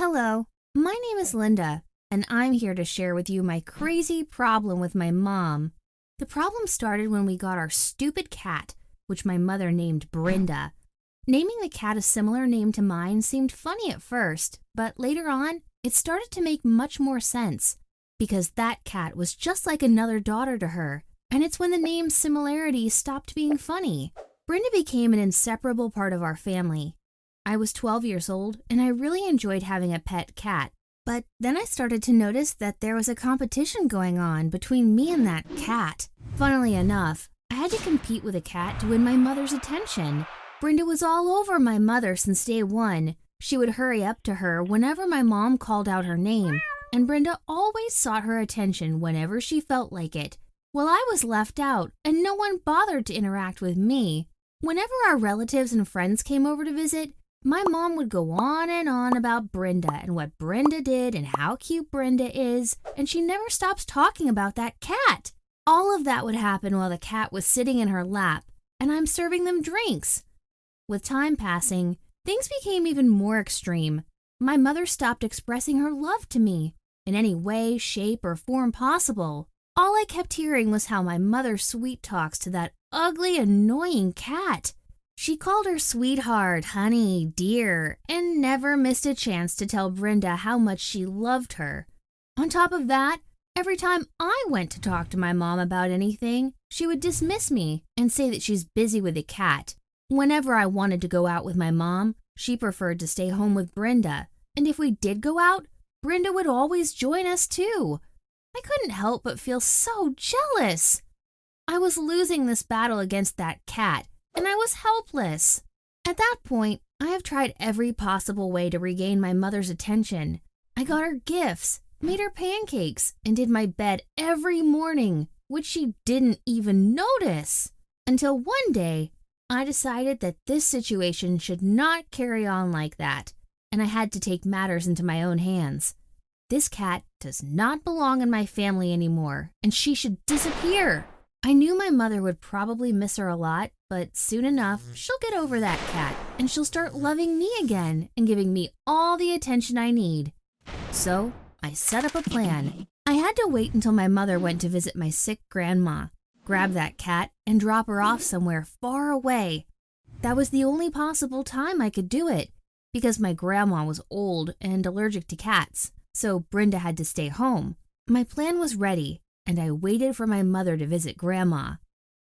Hello, my name is Linda, and I'm here to share with you my crazy problem with my mom. The problem started when we got our stupid cat, which my mother named Brenda. Naming the cat a similar name to mine seemed funny at first, but later on, it started to make much more sense, because that cat was just like another daughter to her, and it's when the name similarity stopped being funny. Brenda became an inseparable part of our family. I was 12 years old, and I really enjoyed having a pet cat. But then I started to notice that there was a competition going on between me and that cat. Funnily enough, I had to compete with a cat to win my mother's attention. Brenda was all over my mother since day one. She would hurry up to her whenever my mom called out her name, and Brenda always sought her attention whenever she felt like it. Well, I was left out, and no one bothered to interact with me. Whenever our relatives and friends came over to visit, my mom would go on and on about Brenda and what Brenda did and how cute Brenda is, and she never stops talking about that cat. All of that would happen while the cat was sitting in her lap, and I'm serving them drinks. With time passing, things became even more extreme. My mother stopped expressing her love to me in any way, shape, or form possible. All I kept hearing was how my mother sweet talks to that ugly, annoying cat. She called her sweetheart, honey, dear, and never missed a chance to tell Brenda how much she loved her. On top of that, every time I went to talk to my mom about anything, she would dismiss me and say that she's busy with the cat. Whenever I wanted to go out with my mom, she preferred to stay home with Brenda, and if we did go out, Brenda would always join us too. I couldn't help but feel so jealous. I was losing this battle against that cat, and I was helpless. At that point, I have tried every possible way to regain my mother's attention. I got her gifts, made her pancakes, and did my bed every morning, which she didn't even notice. Until one day, I decided that this situation should not carry on like that, and I had to take matters into my own hands. This cat does not belong in my family anymore, and she should disappear. I knew my mother would probably miss her a lot, but soon enough, she'll get over that cat, and she'll start loving me again and giving me all the attention I need. So, I set up a plan. I had to wait until my mother went to visit my sick grandma, grab that cat, and drop her off somewhere far away. That was the only possible time I could do it, because my grandma was old and allergic to cats, so Brenda had to stay home. My plan was ready, and I waited for my mother to visit Grandma.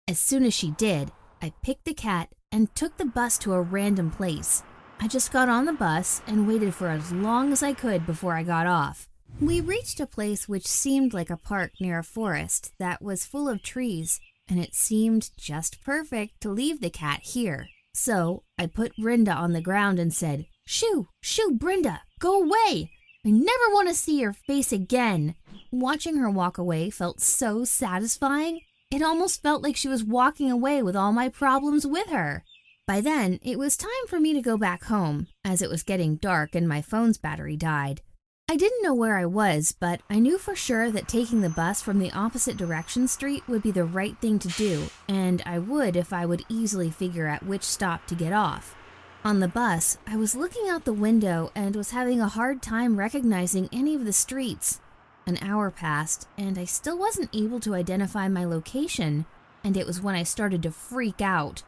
As soon as she did, I picked the cat and took the bus to a random place. I just got on the bus and waited for as long as I could before I got off. We reached a place which seemed like a park near a forest that was full of trees, and it seemed just perfect to leave the cat here. So I put Brenda on the ground and said, "Shoo, shoo, Brenda, go away! I never want to see your face again." Watching her walk away felt so satisfying. It almost felt like she was walking away with all my problems with her. By then, it was time for me to go back home, as it was getting dark and my phone's battery died. I didn't know where I was, but I knew for sure that taking the bus from the opposite direction street would be the right thing to do, and I would if I would easily figure out which stop to get off. On the bus, I was looking out the window and was having a hard time recognizing any of the streets. An hour passed, and I still wasn't able to identify my location, and it was when I started to freak out.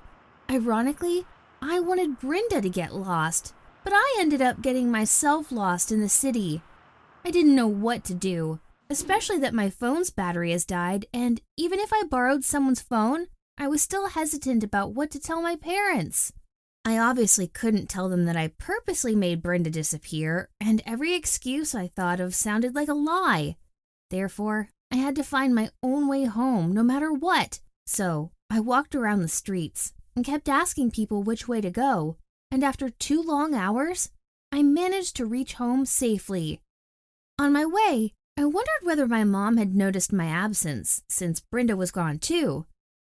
Ironically, I wanted Brenda to get lost, but I ended up getting myself lost in the city. I didn't know what to do, especially that my phone's battery has died, and even if I borrowed someone's phone, I was still hesitant about what to tell my parents. I obviously couldn't tell them that I purposely made Brenda disappear, and every excuse I thought of sounded like a lie. Therefore, I had to find my own way home no matter what. So, I walked around the streets and kept asking people which way to go, and after 2 long hours, I managed to reach home safely. On my way, I wondered whether my mom had noticed my absence, since Brenda was gone too.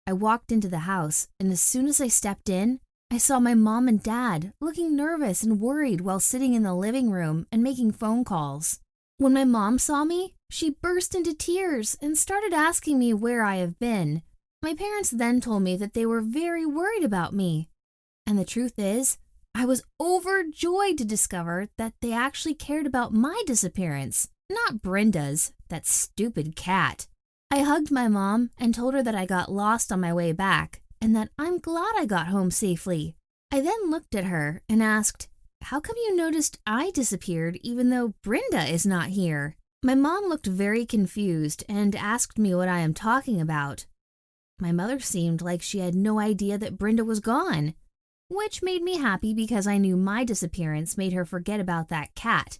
I walked into the house, and as soon as I stepped in, I saw my mom and dad looking nervous and worried while sitting in the living room and making phone calls. When my mom saw me, she burst into tears and started asking me where I have been. My parents then told me that they were very worried about me. And the truth is, I was overjoyed to discover that they actually cared about my disappearance, not Brenda's, that stupid cat. I hugged my mom and told her that I got lost on my way back and that I'm glad I got home safely. I then looked at her and asked, "How come you noticed I disappeared even though Brenda is not here?" My mom looked very confused and asked me what I am talking about. My mother seemed like she had no idea that Brenda was gone, which made me happy because I knew my disappearance made her forget about that cat.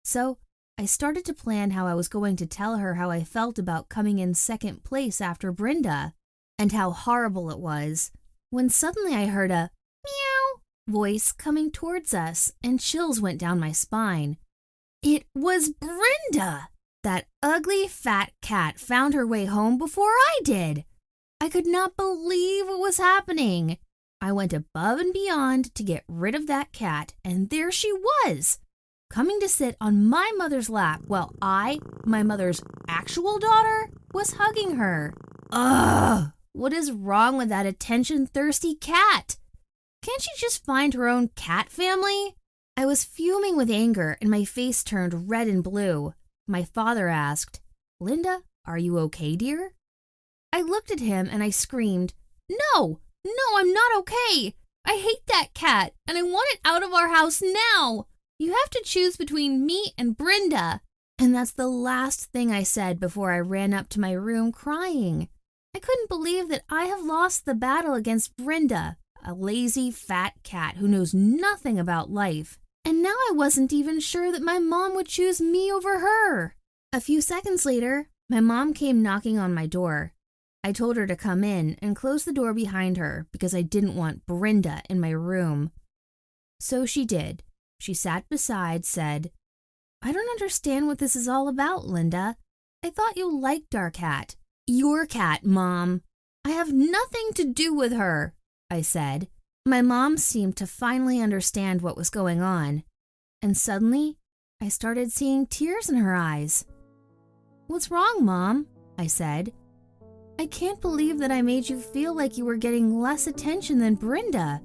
So I started to plan how I was going to tell her how I felt about coming in second place after Brenda and how horrible it was, when suddenly I heard a meow voice coming towards us and chills went down my spine. It was Brenda! That ugly fat cat found her way home before I did. I could not believe what was happening. I went above and beyond to get rid of that cat, and there she was, coming to sit on my mother's lap while I, my mother's actual daughter, was hugging her. Ugh! What is wrong with that attention-thirsty cat? Can't she just find her own cat family? I was fuming with anger and my face turned red and blue. My father asked, "Linda, are you okay, dear?" I looked at him and I screamed, No, I'm not okay. I hate that cat and I want it out of our house now. You have to choose between me and Brenda." And that's the last thing I said before I ran up to my room crying. I couldn't believe that I have lost the battle against Brenda, a lazy, fat cat who knows nothing about life. And now I wasn't even sure that my mom would choose me over her. A few seconds later, my mom came knocking on my door. I told her to come in and close the door behind her because I didn't want Brenda in my room. So she did. She sat beside, said, "I don't understand what this is all about, Linda. I thought you liked our cat." "Your cat, Mom. I have nothing to do with her," I said. My mom seemed to finally understand what was going on, and suddenly I started seeing tears in her eyes. "What's wrong, Mom?" I said. "I can't believe that I made you feel like you were getting less attention than Brenda.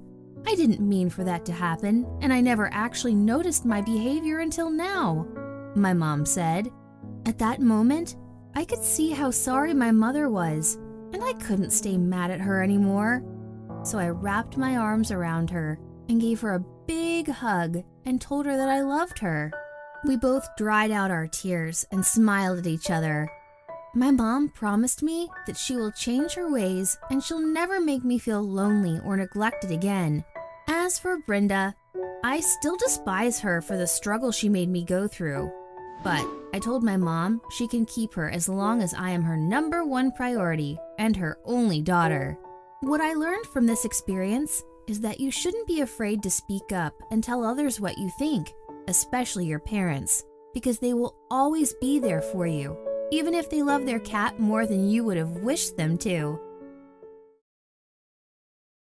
I didn't mean for that to happen, and I never actually noticed my behavior until now," my mom said. At that moment, I could see how sorry my mother was, and I couldn't stay mad at her anymore. So I wrapped my arms around her and gave her a big hug and told her that I loved her. We both dried out our tears and smiled at each other. My mom promised me that she will change her ways and she'll never make me feel lonely or neglected again. As for Brenda, I still despise her for the struggle she made me go through. But I told my mom she can keep her as long as I am her #1 priority and her only daughter. What I learned from this experience is that you shouldn't be afraid to speak up and tell others what you think, especially your parents, because they will always be there for you, even if they love their cat more than you would have wished them to.